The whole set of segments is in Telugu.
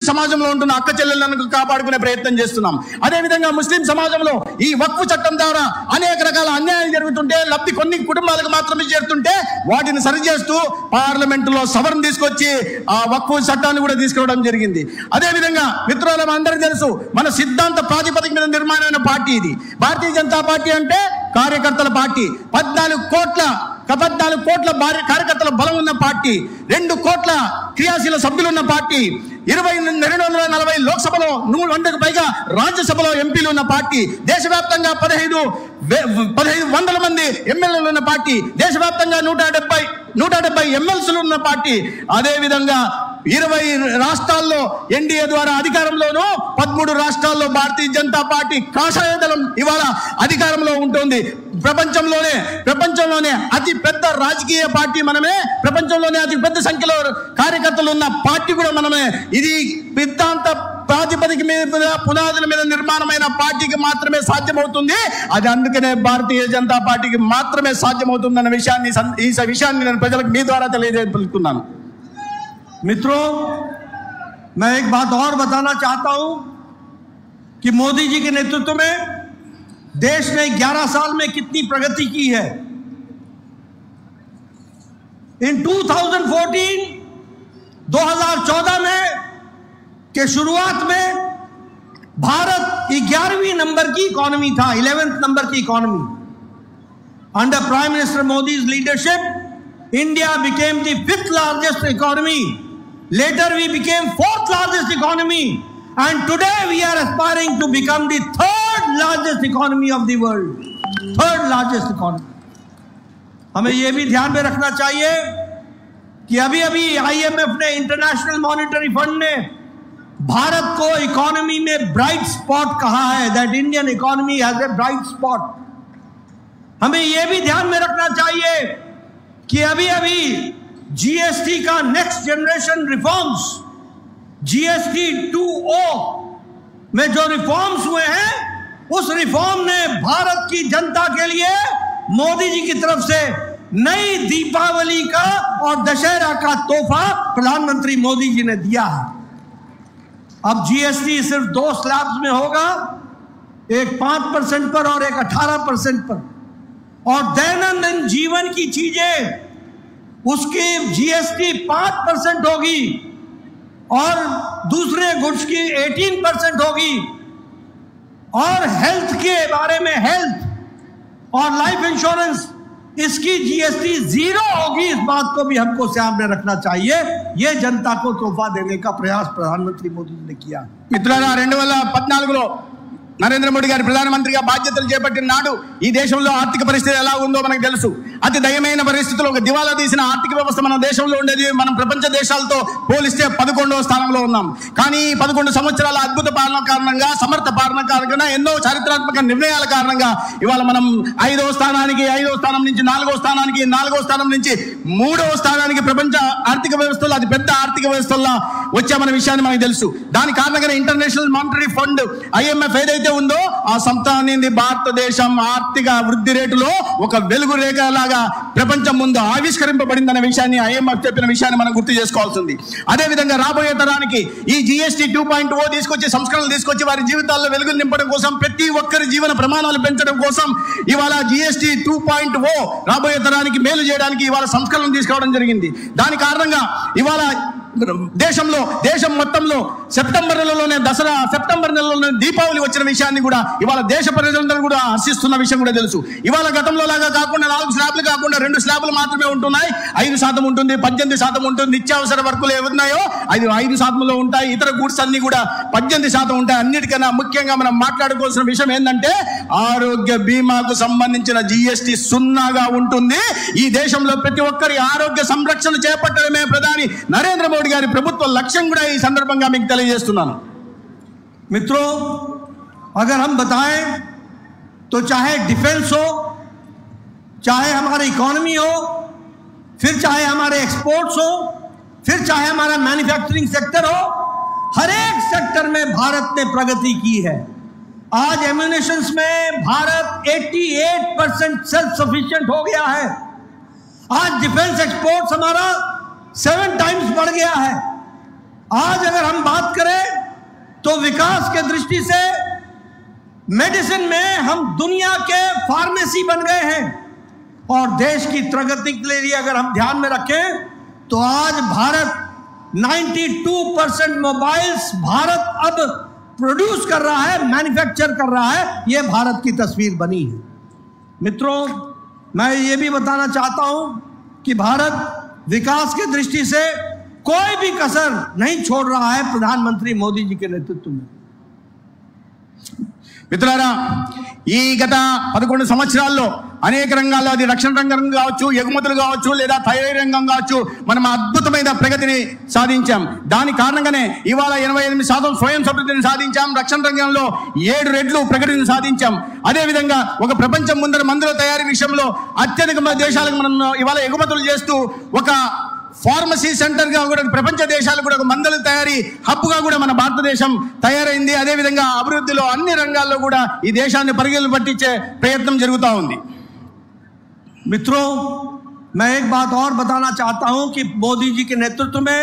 సమాజంలో ఉంటున్న అక్క చెల్లెలను కాపాడుకునే ప్రయత్నం చేస్తున్నాం. అదేవిధంగా ముస్లిం సమాజంలో ఈ వక్ఫ్ చట్టం ద్వారా అనేక రకాల అన్యాయాలు జరుగుతుంటే, లబ్ధి కొన్ని కుటుంబాలకు మాత్రమే చేరుతుంటే వాటిని సరిచేస్తూ పార్లమెంటులో సవరణ తీసుకొచ్చి ఆ వక్ఫ్ చట్టాన్ని కూడా తీసుకురావడం జరిగింది. అదేవిధంగా మిత్రులు అందరికీ తెలుసు, మన సిద్ధాంత ప్రాతిపదిక మీద నిర్మాణమైన పార్టీ ఇది. భారతీయ జనతా పార్టీ అంటే కార్యకర్తల పార్టీ. 14 కోట్ల కార్యకర్తల బలం ఉన్న పార్టీ, 2 కోట్ల క్రియాశీల సభ్యులు ఉన్న పార్టీ, 240 లోక్సభలో 100కు పైగా రాజ్యసభలో ఎంపీలు ఉన్న పార్టీ, దేశవ్యాప్తంగా 1500 మంది ఎమ్మెల్యేలు ఉన్న పార్టీ, దేశవ్యాప్తంగా 170 ఎమ్మెల్సీలు ఉన్న పార్టీ. అదేవిధంగా 20 రాష్ట్రాల్లో ఎన్డీఏ ద్వారా అధికారంలోనూ, 13 రాష్ట్రాల్లో భారతీయ జనతా పార్టీ కాషాయ దళం ఇవాళ అధికారంలో ఉంటుంది. ప్రపంచంలోనే అతి పెద్ద రాజకీయ పార్టీ మనమే, ప్రపంచంలోనే అతి పెద్ద సంఖ్యలో కార్యకర్తలు ఉన్న పార్టీ కూడా మనమే. ఇది సిద్ధాంత ప్రాతిపదిక మీద, పునాదుల మీద నిర్మాణమైన పార్టీకి మాత్రమే సాధ్యమవుతుంది. అది అందుకనే భారతీయ జనతా పార్టీకి మాత్రమే సాధ్యమవుతుందన్న విషయాన్ని నేను ప్రజలకు మీ ద్వారా తెలియజేయగలుగుతున్నాను. मित्रों, मैं एक बात और बताना चाहता हूं कि मोदी जी के नेतृत्व में देश ने 11 साल में कितनी प्रगति की है। इन 2014 में के शुरुआत में भारत 11वीं नंबर की इकोनॉमी था, 11th नंबर की economy. Under prime minister Modi's leadership, India became the 5th largest economy. Later we became 4th largest economy, and today we are aspiring to become the 3rd largest economy of the world. 3rd largest economy. हमें यह भी ध्यान में रखना चाहिए कि अभी IMF ने, इंटरनेशनल मॉनेटरी फंड ने भारत को इकोनॉमी में ब्राइट स्पॉट कहा है. That Indian economy has a bright spot. हमें यह भी ध्यान में रखना चाहिए कि अभी जीएसटी का नेक्स्ट जनरेशन रिफॉर्म्स, जीएसटी 2.0 में जो रिफॉर्म्स हुए हैं, उस रिफॉर्म ने भारत की जनता के लिए मोदी जी की तरफ से नई दीपावली का और दशहरा का तोहफा प्रधानमंत्री मोदी जी ने दिया है. अब जीएसटी सिर्फ 2 स्लैब्स में होगा, एक 5% पर और एक 18% पर. और दैनंदिन जीवन की चीजें, उसकी जीएसटी 5% होगी और दूसरे गुड्स की 18% होगी. और हेल्थ के बारे में, हेल्थ और लाइफ इंश्योरेंस, इसकी जीएसटी 0 होगी. इस बात को भी हमको सामने रखना चाहिए. ये जनता को तोहफा देने का प्रयास प्रधानमंत्री मोदी जी ने किया. మిత్రులారా, 2014లో నరేంద్ర మోడీ గారు ప్రధానమంత్రిగా బాధ్యతలు చేపట్టిన నాడు ఈ దేశంలో ఆర్థిక పరిస్థితి ఎలా ఉందో మనకు తెలుసు. అతి దయమైన పరిస్థితుల్లో ఒక దివాలా తీసిన ఆర్థిక వ్యవస్థ మన దేశంలో ఉండేది. మనం ప్రపంచ దేశాలతో పోలిస్తే 11వ స్థానంలో ఉన్నాం. కానీ 11 సంవత్సరాల అద్భుత పాలన కారణంగా, సమర్థ పాలన కారణంగా, ఎన్నో చారిత్రాత్మక నిర్ణయాల కారణంగా ఇవాళ మనం 5వ స్థానానికి, 5వ స్థానం నుంచి 4వ స్థానానికి, 4వ స్థానం నుంచి 3వ స్థానానికి ప్రపంచ ఆర్థిక వ్యవస్థలో అతి పెద్ద ఆర్థిక వ్యవస్థల్లో వచ్చామన్న విషయాన్ని మనకు తెలుసు. దాని కారణంగా ఇంటర్నేషనల్ మానిటరీ ఫండ్, IMF ఏదైతే ఉందో ఆ సంస్థాన్ని భారతదేశం ఆర్థిక వృద్ధి రేటులో ఒక వెలుగు రేఖ లాగా ప్రపంచం ముందు ఆవిష్కరింపబడిందనే విషయాన్ని IMF చెప్పిన విషయాన్ని మనం గుర్తు చేసుకోవాల్సింది. అదేవిధంగా రాబోయే తరానికి ఈ GST 2.0 తీసుకొచ్చి, సంస్కరణలు తీసుకొచ్చి వారి జీవితాల్లో వెలుగులు నింపడం కోసం, ప్రతి ఒక్కరి జీవన ప్రమాణాలు పెంచడం కోసం ఇవాళ GST 2.0 రాబోయే తరానికి మేలు చేయడానికి ఇవాళ సంస్కరణలు తీసుకురావడం జరిగింది. దాని కారణంగా ఇవాళ దేశం మొత్తంలో సెప్టెంబర్ నెలలోనే దసరా, సెప్టెంబర్ నెలలోనే దీపావళి వచ్చిన విషయాన్ని కూడా ఇవాళ దేశ ప్రజలందరూ కూడా హర్షిస్తున్న విషయం కూడా తెలుసు. ఇవాళ గతంలో లాగా కాకుండా 4 స్లాబ్లు కాకుండా 2 స్లాబ్లు మాత్రమే ఉంటున్నాయి. 5% ఉంటుంది, 18% ఉంటుంది. నిత్యావసర వర్కులు ఏమున్నాయో 5%లో ఉంటాయి. ఇతర గూడ్స్ అన్ని కూడా 18% ఉంటాయి. అన్నిటికన్నా ముఖ్యంగా మనం మాట్లాడుకోవాల్సిన విషయం ఏంటంటే ఆరోగ్య బీమాకు సంబంధించిన GST 0గా ఉంటుంది. ఈ దేశంలో ప్రతి ఒక్కరి ఆరోగ్య సంరక్షణ చేపట్టడమే ప్రధాని నరేంద్ర మోడీ గారి ప్రభుత్వ లక్ష్యం కూడా ఈ సందర్భంగా మీకు తెలియజేస్తున్నాను. मित्रों, अगर हम बताएं तो चाहे डिफेंस हो, चाहे हमारी इकोनॉमी हो, फिर चाहे हमारे एक्सपोर्ट्स हो, फिर चाहे हमारा मैन्युफैक्चरिंग सेक्टर हो, हर एक सेक्टर में भारत ने प्रगति की है. आज एम्यूनिशंस में भारत 88% सेल्फ सफिशिएंट हो गया है. आज डिफेंस एक्सपोर्ट्स हमारा 7 टाइम्स बढ़ गया है. आज अगर हम बात करें तो विकास के दृष्टि से मेडिसिन में हम दुनिया के फार्मेसी बन गए हैं। और देश की प्रगति के लिए अगर हम ध्यान में रखें तो आज भारत 92% मोबाइल्स भारत अब प्रोड्यूस कर रहा है, मैन्युफैक्चर कर रहा है। यह भारत की तस्वीर बनी है। मित्रों, मैं ये भी बताना चाहता हूं कि भारत विकास की दृष्टि से कोई भी कसर नहीं छोड़ रहा है प्रधानमंत्री मोदी जी के नेतृत्व में। మిత్రులారా, ఈ గత 11 సంవత్సరాల్లో అనేక రంగాల్లో, అది రక్షణ రంగం కావచ్చు, ఎగుమతులు కావచ్చు, లేదా తయారీ రంగం కావచ్చు, మనం అద్భుతమైన ప్రగతిని సాధించాం. దాని కారణంగానే ఇవాళ 88% స్వయం సమృద్ధిని సాధించాం. రక్షణ రంగంలో 7 రెట్లు ప్రగతిని సాధించాం. అదేవిధంగా ఒక ప్రపంచం ముందర మందుల తయారీ విషయంలో అత్యధిక దేశాలకు మనం ఇవాళ ఎగుమతులు చేస్తూ ఒక ఫార్మసీ సెంటర్గా కూడా ప్రపంచ దేశాలు కూడా ఒక మందుల తయారీ హబ్గా కూడా మన భారతదేశం తయారైంది. అదేవిధంగా అభివృద్ధిలో అన్ని రంగాల్లో కూడా ఈ దేశాన్ని పరిగెలు పట్టించే ప్రయత్నం జరుగుతూ ఉంది. मित्रों, मैं एक बात और बताना चाहता हूं कि मोदी जी के नेतृत्व में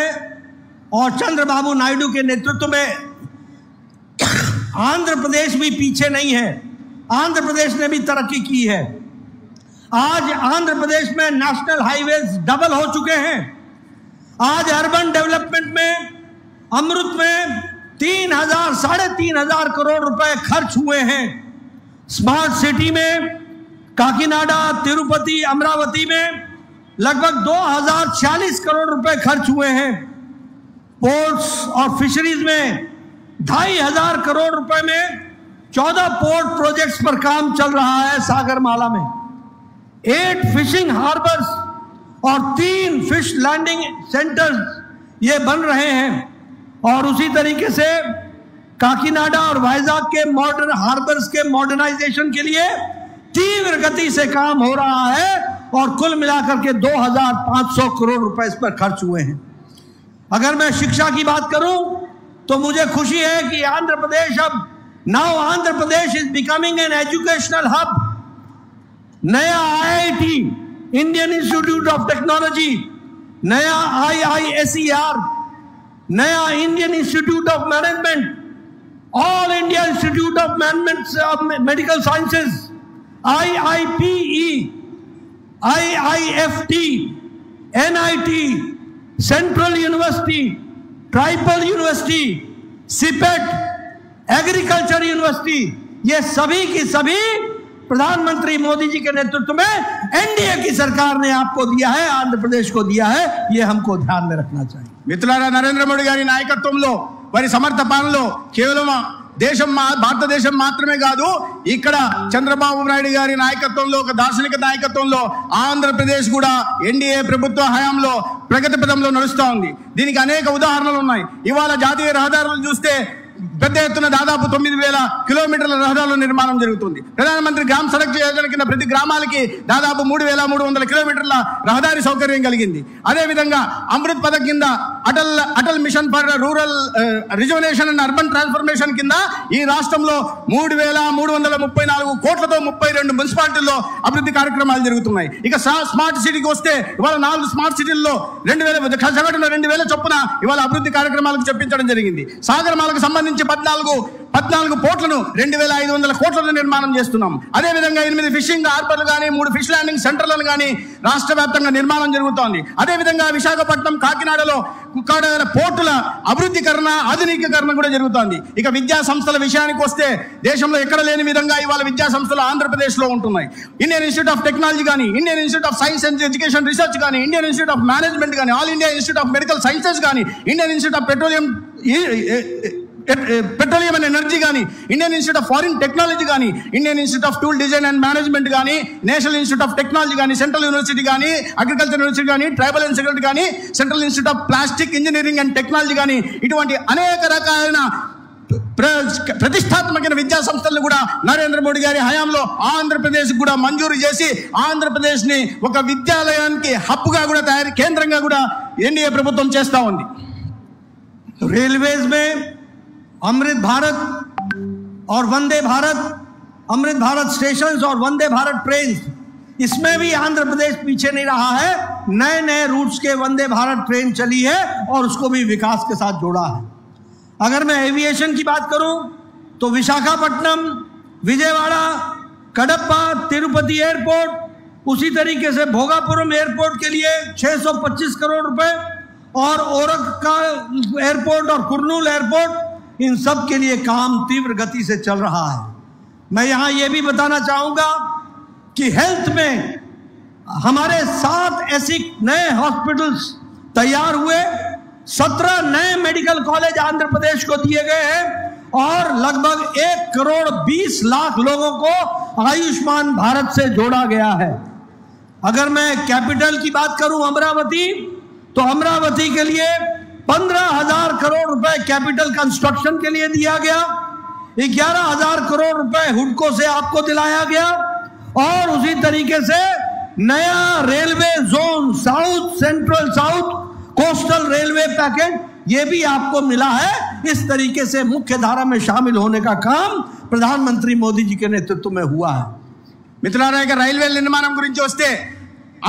और चंद्रबाबू नायडू के नेतृत्व में आंध्र प्रदेश भी पीछे नहीं है। आंध्र प्रदेश ने भी तरक्की की है। आज आंध्र प्रदेश में नेशनल हाईवेज डबल हो चुके हैं। आज अर्बन डेवलपमेंट में अमृत में 3,000-3,500 करोड़ रुपए खर्च हुए हैं। स्मार्ट सिटी में काकीनाडा, तिरुपति, अमरावती में लगभग 2,046 करोड़ रुपए खर्च हुए हैं। पोर्ट्स और फिशरीज में 2,500 करोड़ रुपए में 14 पोर्ट प्रोजेक्ट्स पर काम चल रहा है। सागरमाला में 8 फिशिंग हार्बर्स और 3 फिश लैंडिंग सेंटर्स ये बन रहे हैं। और उसी तरीके से काकीनाडा और वाइजाग के मॉडर्न हार्बर्स के मॉडर्नाइजेशन के लिए तीव्र गति से काम हो रहा है और कुल मिलाकर के 2,500 करोड़ रुपए इस पर खर्च हुए हैं। अगर मैं शिक्षा की बात करूं तो मुझे खुशी है कि आंध्र प्रदेश अब now Andhra Pradesh is becoming an educational hub. नया IIT, Indian institute of technology, नया IISER, नया Indian institute of management, all India institute of management medical sciences, IIPE, IIFT, NIT, central university, tribal university, CIPET, agriculture university, ये सभी की सभी प्रधानमंत्री मोदी जी के नेतृत्व में एनडीए की सरकार ने आपको दिया है, आंध्र प्रदेश को दिया है। ये हमको ध्यान में रखना चाहिए। మిత్రులారా, నరేంద్ర మోడీ గారి నాయకత్వంలో వారి సమర్థ పాలనలో కేవలం దేశం భారతదేశం మాత్రమే కాదు, ఇక్కడ చంద్రబాబు నాయుడు గారి నాయకత్వంలో, ఒక దార్శనిక నాయకత్వంలో ఆంధ్రప్రదేశ్ కూడా ఎన్డీఏ ప్రభుత్వ హయాంలో ప్రగతి పథంలో నడుస్తూ ఉంది. దీనికి అనేక ఉదాహరణలు ఉన్నాయి. ఇవాళ జాతీయ రహదారులు చూస్తే పెద్ద ఎత్తున దాదాపు 9,000 కిలోమీటర్ల రహదారుల నిర్మాణం జరుగుతుంది. ప్రధానమంత్రి గ్రామ సడక్ యోజన కింద ప్రతి గ్రామాలకి దాదాపు 3,300 కిలోమీటర్ల రహదారి సౌకర్యం కలిగింది. అదేవిధంగా అమృత్ పథక్ కింద Atal mission for rural reservation and urban transformation కింద ఈ రాష్ట్రంలో 3,334 కోట్లతో 32 మున్సిపాలిటీల్లో అభివృద్ధి కార్యక్రమాలు జరుగుతున్నాయి. ఇక స్మార్ట్ సిటీకి వస్తే ఇవాళ 4 స్మార్ట్ సిటీల్లో 2,000 చొప్పున ఇవాళ అభివృద్ధి కార్యక్రమాలకు చెప్పించడం జరిగింది. సాగరమాలకు సంబంధించి 14 పోర్ట్లను 2,500 కోట్ల నిర్మాణం చేస్తున్నాం. అదేవిధంగా 8 ఫిషింగ్ హార్బర్లు కానీ 3 ఫిష్ ల్యాండింగ్ సెంటర్లను కానీ రాష్ట్ర వ్యాప్తంగా నిర్మాణం జరుగుతోంది. అదేవిధంగా విశాఖపట్నం, కాకినాడలో పోర్టుల అభివృద్ధీకరణ, ఆధునికీకరణ కూడా జరుగుతోంది. ఇక విద్యా సంస్థల విషయానికి వస్తే దేశంలో ఎక్కడ లేని విధంగా ఇవాళ విద్యా సంస్థలు ఆంధ్రప్రదేశ్లో ఉంటున్నాయి. ఇండియన్ ఇన్స్టిట్యూట్ ఆఫ్ టెక్నాలజీ కానీ, Indian institute of science and education research కానీ, ఇండియన్ ఇన్స్టిట్యూట్ ఆఫ్ మేనేజ్మెంట్ కానీ, all India institute of medical sciences కానీ, Indian institute of petroleum and energy కానీ, Indian institute of foreign technology కానీ, Indian institute of tool design and management కానీ, నేషనల్ ఇన్స్టిట్యూట్ ఆఫ్ టెక్నాలజీ కానీ, సెంట్రల్ యూనివర్సిటీ కానీ, అగ్రికల్చర్ యూనివర్సిటీ కానీ, ట్రైబల్ అండ్ సెక్యూరిటీ కానీ, central institute of plastic engineering and technology కానీ, ఇటువంటి అనేక రకాలైన ప్రతిష్టాత్మకమైన విద్యా సంస్థలను కూడా నరేంద్ర మోడీ గారి హయాంలో ఆంధ్రప్రదేశ్ కూడా మంజూరు చేసి ఆంధ్రప్రదేశ్ ని ఒక విద్యాలయానికి హబ్గా కూడా కేంద్రంగా కూడా ఎన్డీఏ ప్రభుత్వం చేస్తా ఉంది. रेलवेज में अमृत भारत और वंदे भारत, अमृत भारत स्टेशंस और वंदे भारत ट्रेन, इसमें भी आंध्र प्रदेश पीछे नहीं रहा है। नए नए रूट्स के वंदे भारत ट्रेन चली है और उसको भी विकास के साथ जोड़ा है। अगर मैं एविएशन की बात करूं तो विशाखापट्टनम, विजयवाड़ा, कडप्पा, तिरुपति एयरपोर्ट, उसी तरीके से भोगापुरम एयरपोर्ट के लिए 625 करोड़ रुपए, और ओरक का एयरपोर्ट और कुर्नूल एयरपोर्ट, इन सब के लिए काम तीव्र गति से चल रहा है। मैं यहां यह भी बताना चाहूंगा कि हेल्थ में हमारे 7 ऐसी नए हॉस्पिटल्स तैयार हुए, 17 नए मेडिकल कॉलेज आंध्र प्रदेश को दिए गए हैं और लगभग 1 करोड़ 20 लाख लोगों को आयुष्मान भारत से जोड़ा गया है। अगर मैं कैपिटल की बात करूं अमरावती, तो अमरावती के लिए 15,000 करोड़ रुपए कैपिटल कंस्ट्रक्शन के लिए दिया गया, 11,000 करोड़ रुपए हुडको से आपको दिलाया गया, और उसी तरीके से नया railway zone south, central south coastal railway package, ये भी आपको मिला है। इस तरीके से मुख्य धारा में शामिल होने का काम प्रधानमंत्री मोदी जी के नेतृत्व में हुआ है। మిత్రులారా, ఇక రైల్వే నిర్మాణం గురించి వస్తే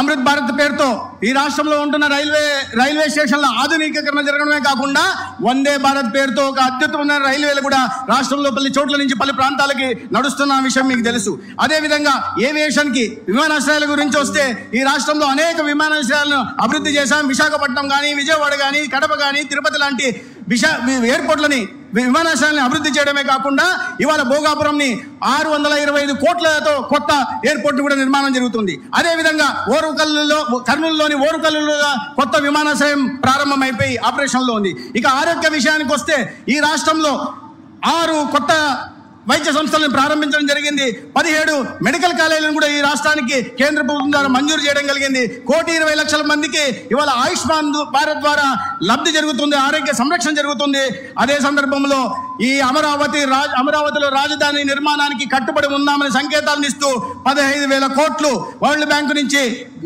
అమృత్ భారత్ పేరుతో ఈ రాష్ట్రంలో ఉంటున్న రైల్వే స్టేషన్ల ఆధునికీకరణ జరగడమే కాకుండా వందే భారత్ పేరుతో ఒక అద్భుతమైన రైల్వేలు కూడా రాష్ట్రంలో పలు చోట్ల నుంచి పలు ప్రాంతాలకి నడుస్తున్న విషయం మీకు తెలుసు. అదేవిధంగా ఏవియేషన్ కి విమానాశ్రయాల గురించి వస్తే ఈ రాష్ట్రంలో అనేక విమానాశ్రయాలను అభివృద్ధి చేశాం. విశాఖపట్నం కానీ, విజయవాడ కానీ, కడప కానీ, తిరుపతి లాంటి ఎయిర్పోర్ట్లని, విమానాశ్రయాలను అభివృద్ధి చేయడమే కాకుండా ఇవాళ భోగాపురంని 625 కోట్లతో కొత్త ఎయిర్పోర్ట్ కూడా నిర్మాణం జరుగుతుంది. అదేవిధంగా కర్నూలులోని ఓరుకల్లులో కొత్త విమానాశ్రయం ప్రారంభమైపోయి ఆపరేషన్లో ఉంది. ఇక ఆరోగ్య విషయానికి వస్తే ఈ రాష్ట్రంలో 6 కొత్త వైద్య సంస్థలను ప్రారంభించడం జరిగింది. 17 మెడికల్ కాలేజీలను కూడా ఈ రాష్ట్రానికి కేంద్ర ప్రభుత్వం ద్వారా మంజూరు చేయడం జరిగింది. 1,20,00,000 మందికి ఇవాళ ఆయుష్మాన్ భారత్ ద్వారా లబ్ధి జరుగుతుంది, ఆరోగ్య సంరక్షణ జరుగుతుంది. అదే సందర్భంలో ఈ అమరావతిలో రాజధాని నిర్మాణానికి కట్టుబడి ఉన్నామని సంకేతాలను ఇస్తూ 15,000 కోట్లు వరల్డ్ బ్యాంకు నుంచి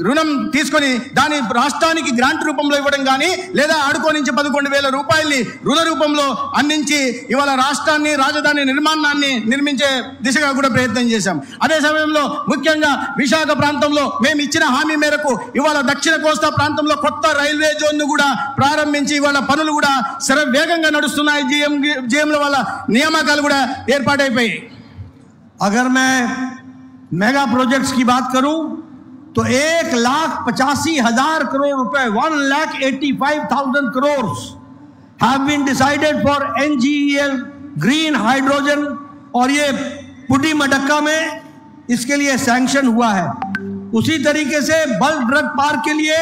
రుణం తీసుకొని దాని రాష్ట్రానికి గ్రాంట్ రూపంలో ఇవ్వడం కానీ, లేదా ఆడుకో నుంచి 11,000 రూపాయల్ని రుణ రూపంలో అందించి ఇవాళ రాష్ట్రాన్ని, రాజధాని నిర్మాణాన్ని నిర్మించే దిశగా కూడా ప్రయత్నం చేశాం. అదే సమయంలో ముఖ్యంగా విశాఖ ప్రాంతంలో మేము ఇచ్చిన హామీ మేరకు ఇవాళ దక్షిణ కోస్తా ప్రాంతంలో కొత్త రైల్వే జోన్ ను కూడా ప్రారంభించి ఇవాళ పనులు కూడా శరవేగంగా నడుస్తున్నాయి. జీఎంల వాళ్ళ నియామకాలు కూడా ఏర్పాటైపోయాయి. अगर मैं मेगा प्रोजेक्ट्स की बात करूं तो 1,85,000 करोड़ रुपए, 1,85,000 crores have been decided for NGEL green hydrogen, और ये पुडी मडक्का में इसके लिए सैंक्शन हुआ है। उसी तरीके से बल्क ड्रग पार्क के लिए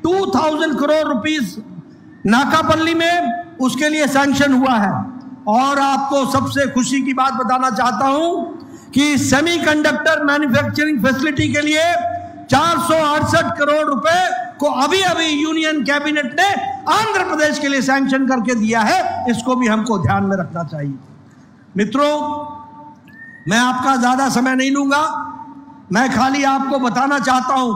2,000 करोड़ रुपीस नाकापल्ली में उसके लिए सैंक्शन हुआ है। और आपको सबसे खुशी की बात बताना चाहता हूं कि सेमीकंडक्टर मैन्युफैक्चरिंग फैसिलिटी के लिए 468 करोड़ रुपए को अभी यूनियन कैबिनेट ने आंध्र प्रदेश के लिए सैंक्शन करके दिया है। इसको भी हमको ध्यान में रखना चाहिए। मित्रों, मैं आपका ज्यादा समय नहीं लूंगा, मैं खाली आपको बताना चाहता हूं,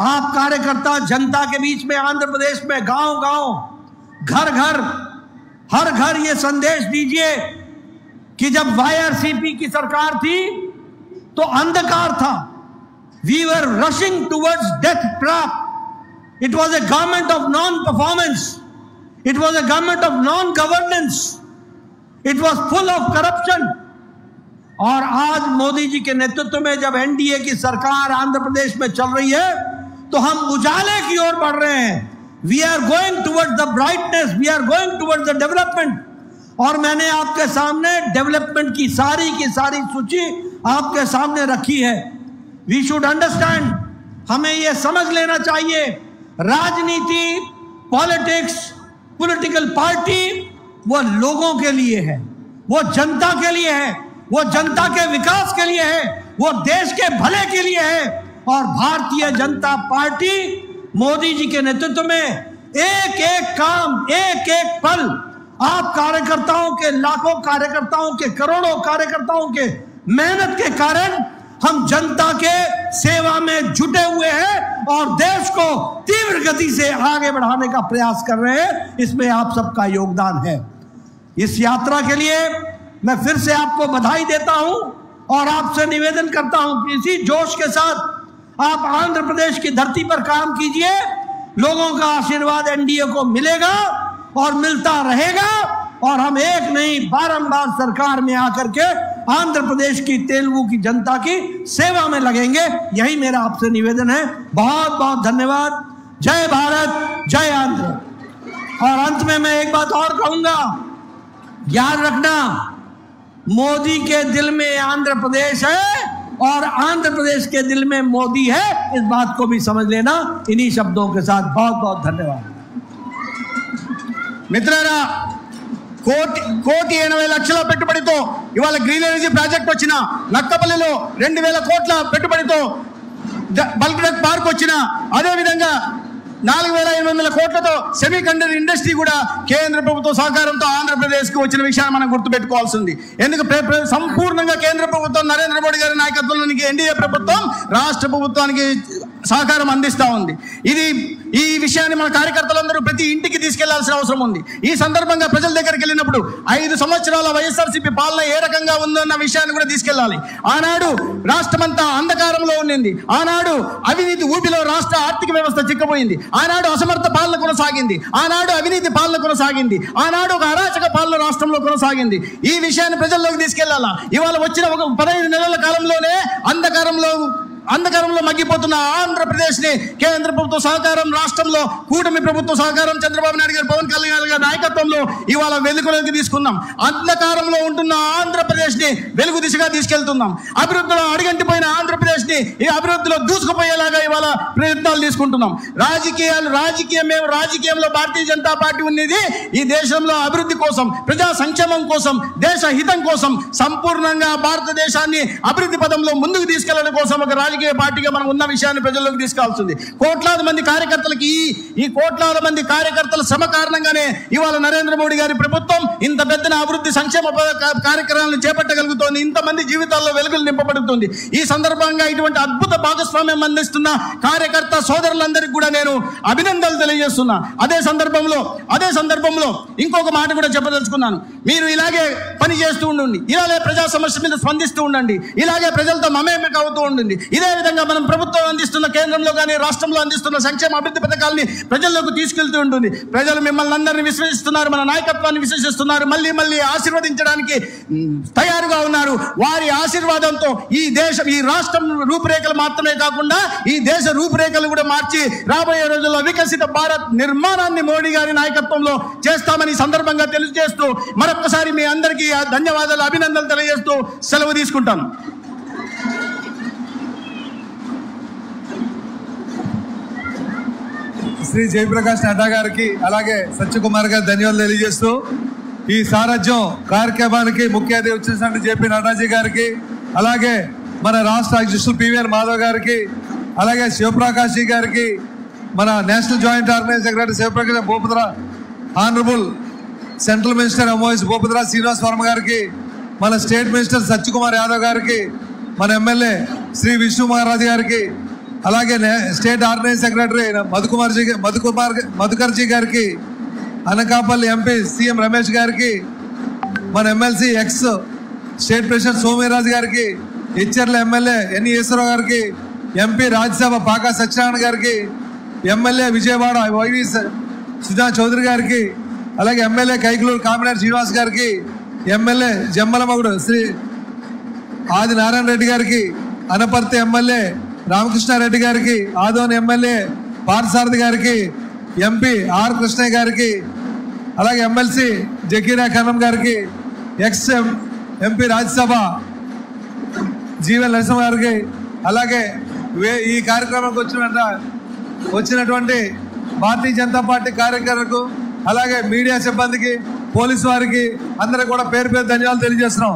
आप कार्यकर्ता जनता के बीच में आंध्र प्रदेश में गांव-गांव, घर-घर, हर घर ये संदेश दीजिए कि जब वाईआरसीपी की सरकार थी तो अंधकार था, we were rushing towards death trap. It was a government of non-performance. It was a government of non-governance. It was full of corruption. और आज मोदी जी के नेतृत्व में जब एनडीए की सरकार आंध्र प्रदेश में चल रही है तो हम उजाले की ओर बढ़ रहे हैं. We are going towards the brightness. We are going towards the development. और मैंने आपके सामने डेवलपमेंट की सारी सूची आपके सामने रखी है. We should understand, हमें यह समझ लेना चाहिए, राजनीति, पॉलिटिक्स, पॉलिटिकल पार्टी वो लोगों के लिए है, वो जनता के लिए है, वो जनता के विकास के लिए है, वो देश के भले के लिए है. और भारतीय जनता पार्टी मोदी जी के नेतृत्व में एक एक काम, एक एक पल, आप कार्यकर्ताओं के, लाखों कार्यकर्ताओं के, करोड़ों कार्यकर्ताओं के मेहनत के कारण हम जनता के सेवा में जुटे हुए हैं और देश को तीव्र गति से आगे बढ़ाने का प्रयास कर रहे हैं. इसमें आप सबका योगदान है. इस यात्रा के लिए मैं फिर से आपको बधाई देता हूं और आपसे निवेदन करता हूं कि इसी जोश के साथ आप आंध्र प्रदेश की धरती पर काम कीजिए. लोगों का आशीर्वाद एनडीए को मिलेगा और मिलता रहेगा और हम एक नहीं बारंबार सरकार में आकर के आंध्र प्रदेश की तेलुगु की जनता की सेवा में लगेंगे। यही मेरा आपसे निवेदन है। बहुत बहुत धन्यवाद। जय भारत, जय आंध्र। और अंत में मैं एक बात और कहूंगा, याद रखना, मोदी के दिल में आंध्र प्रदेश है और आंध्र प्रदेश के दिल में मोदी है। इस बात को भी समझ लेना। इन्हीं शब्दों के साथ बहुत बहुत धन्यवाद। మిత్రులారా, 1,80,00,000 పెట్టుబడితో ఇవాళ గ్రీన్ ఎనర్జీ ప్రాజెక్ట్ వచ్చిన, నక్కపల్లిలో 2,000 కోట్ల పెట్టుబడితో బల్క్ డ్రగ్ పార్క్ వచ్చిన, అదేవిధంగా 4,800 కోట్లతో సెమీ కండక్టర్ ఇండస్ట్రీ కూడా కేంద్ర ప్రభుత్వ సహకారంతో ఆంధ్రప్రదేశ్కి వచ్చిన విషయాన్ని మనం గుర్తుపెట్టుకోవాల్సి ఉంది. ఎందుకు సంపూర్ణంగా కేంద్ర ప్రభుత్వం నరేంద్ర మోడీ గారి నాయకత్వంలోని ఎన్డీఏ ప్రభుత్వం రాష్ట్ర ప్రభుత్వానికి సహకారం అందిస్తూ ఉంది. ఈ విషయాన్ని మన కార్యకర్తలందరూ ప్రతి ఇంటికి తీసుకెళ్లాల్సిన అవసరం ఉంది. ఈ సందర్భంగా ప్రజల దగ్గరికి వెళ్ళినప్పుడు 5 సంవత్సరాల వైఎస్ఆర్సీపీ పాలన ఏ రకంగా ఉందన్న విషయాన్ని కూడా తీసుకెళ్లాలి. ఆనాడు రాష్ట్రమంతా అంధకారంలో ఉండింది. ఆనాడు అవినీతి ఊపిలో రాష్ట్ర ఆర్థిక వ్యవస్థ చిక్కపోయింది. ఆనాడు అసమర్థ పాలన కొనసాగింది. ఆనాడు అవినీతి పాలన కొనసాగింది. ఆనాడు ఒక అరాచక పాలన రాష్ట్రంలో కొనసాగింది. ఈ విషయాన్ని ప్రజల్లోకి తీసుకెళ్లాలా. ఇవాళ వచ్చిన ఒక 15 నెలల కాలంలోనే అంధకారంలో మగ్గిపోతున్న ఆంధ్రప్రదేశ్ని కేంద్ర ప్రభుత్వ సహకారం, రాష్ట్రంలో కూటమి ప్రభుత్వ సహకారం, చంద్రబాబు నాయుడు గారు, పవన్ కళ్యాణ్ గారి నాయకత్వంలో ఇవాళ వెలుగులోకి తీసుకుందాం. అంధకారంలో ఉంటున్న ఆంధ్రప్రదేశ్ని వెలుగు దిశగా తీసుకెళ్తున్నాం. అభివృద్ధిలో అడుగంటిపోయిన ఆంధ్రప్రదేశ్ని ఈ అభివృద్ధిలో దూసుకుపోయేలాగా ఇవాళ ప్రయత్నాలు తీసుకుంటున్నాం. రాజకీయంలో భారతీయ జనతా పార్టీ ఉన్నది ఈ దేశంలో అభివృద్ధి కోసం, ప్రజా సంక్షేమం కోసం, దేశ హితం కోసం, సంపూర్ణంగా భారతదేశాన్ని అభివృద్ధి పదంలో ముందుకు తీసుకెళ్లడం కోసం ఒక రాజకీయ పార్టీగా మనం ఉన్న విషయాన్ని ప్రజల్లోకి తీసుకెళ్తుంది. కోట్లాది మంది కార్యకర్తలకి ఈ కోట్లాది మంది కార్యకర్తల శ్రమ కారణంగానే ఇవాళ నరేంద్ర మోడీ గారి ప్రభుత్వం ఇంత పెద్ద అభివృద్ధి సంక్షేమ కార్యక్రమాలను చేపట్టగలుగుతోంది. ఇంతమంది జీవితాల్లో వెలుగులు నింపబడుతుంది. ఈ సందర్భంగా ఇటువంటి అద్భుత భాగస్వామ్యం అందిస్తున్న కార్యకర్త సోదరులందరికీ కూడా నేను అభినందనలు తెలియజేస్తున్నా. అదే సందర్భంలో ఇంకొక మాట కూడా చెప్పదలుచుకున్నాను. మీరు ఇలాగే పని చేస్తూ ఉండండి, ఇలాగే ప్రజా సమస్య మీద స్పందిస్తూ ఉండండి, ఇలాగే ప్రజలతో మమేకం అవుతూ ఉండండి. ఇదే విధంగా మనం ప్రభుత్వం అందిస్తున్న, కేంద్రంలో కానీ రాష్ట్రంలో అందిస్తున్న సంక్షేమ అభివృద్ధి పథకాలని ప్రజల్లోకి తీసుకెళ్తూ ఉంటుంది. ప్రజలు మిమ్మల్ని అందరినీ విశ్వసిస్తున్నారు, మన నాయకత్వాన్ని విశ్వసిస్తున్నారు, మళ్ళీ ఆశీర్వదించడానికి తయారుగా ఉన్నారు. వారి ఆశీర్వాదంతో ఈ రాష్ట్రం రూపురేఖలు మాత్రమే కాకుండా ఈ దేశ రూపురేఖలు కూడా మార్చి రాబోయే రోజుల్లో వికసిత భారత్ నిర్మాణాన్ని మోడీ గారి నాయకత్వంలో చేస్తామని సందర్భంగా తెలియజేస్తూ మరొకసారి మీ అందరికీ ధన్యవాదాలు, అభినందనలు తెలియజేస్తూ సెలవు తీసుకుంటాను. శ్రీ జయప్రకాష్ నడ్డా గారికి అలాగే సత్యకుమార్ గారికి ధన్యవాదాలు తెలియజేస్తూ ఈ సారథ్యం కార్యక్రమానికి ముఖ్య అతిథి వచ్చినటువంటి జేపీ నడ్డాజీ గారికి, అలాగే మన రాష్ట్ర అధ్యక్షులు పివిఎన్ మాధవ్ గారికి, అలాగే శివప్రకాష్ గారికి, మన national joint organising secretary Shivprakash భూపతిరా, ఆనరబుల్ సెంట్రల్ మినిస్టర్ ఎంఓఎస్ భూపతిరా శ్రీనివాస్ వర్మ గారికి, మన స్టేట్ మినిస్టర్ సత్యకుమార్ యాదవ్ గారికి, మన ఎమ్మెల్యే శ్రీ విష్ణు మహారాజ్ గారికి, అలాగే స్టేట్ ఆర్గనైజింగ్ సెక్రటరీ మధుకర్జీ గారికి, అనకాపల్లి ఎంపీ సీఎం రమేష్ గారికి, మన MLC X state president Somu Veerraju గారికి, హెచ్ఆర్ల ఎమ్మెల్యే ఎన్ ఈశ్వరరావు గారికి, ఎంపీ రాజ్యసభ పాకా సత్యనారాయణ గారికి, ఎమ్మెల్యే విజయవాడ వైవి సుజా చౌదరి గారికి, అలాగే ఎమ్మెల్యే కైకులూరు కామినేని శ్రీనివాస్ గారికి, ఎమ్మెల్యే జమ్మలమగుడు శ్రీ ఆది నారాయణ రెడ్డి గారికి, అనపర్తి ఎమ్మెల్యే రామకృష్ణారెడ్డి గారికి, ఆదోని ఎమ్మెల్యే పార్థసారథి గారికి, ఎంపీ ఆర్ కృష్ణయ్య గారికి, అలాగే ఎమ్మెల్సీ జకీరా ఖానం గారికి, ఎక్స్ ఎంపీ రాజ్యసభ జీవన్ నరసింహ గారికి, అలాగే ఈ కార్యక్రమానికి వచ్చినటువంటి భారతీయ జనతా పార్టీ కార్యకర్తలకు, అలాగే మీడియా సిబ్బందికి, పోలీసు వారికి అందరికీ కూడా పేరు ధన్యవాదాలు తెలియజేస్తున్నాం.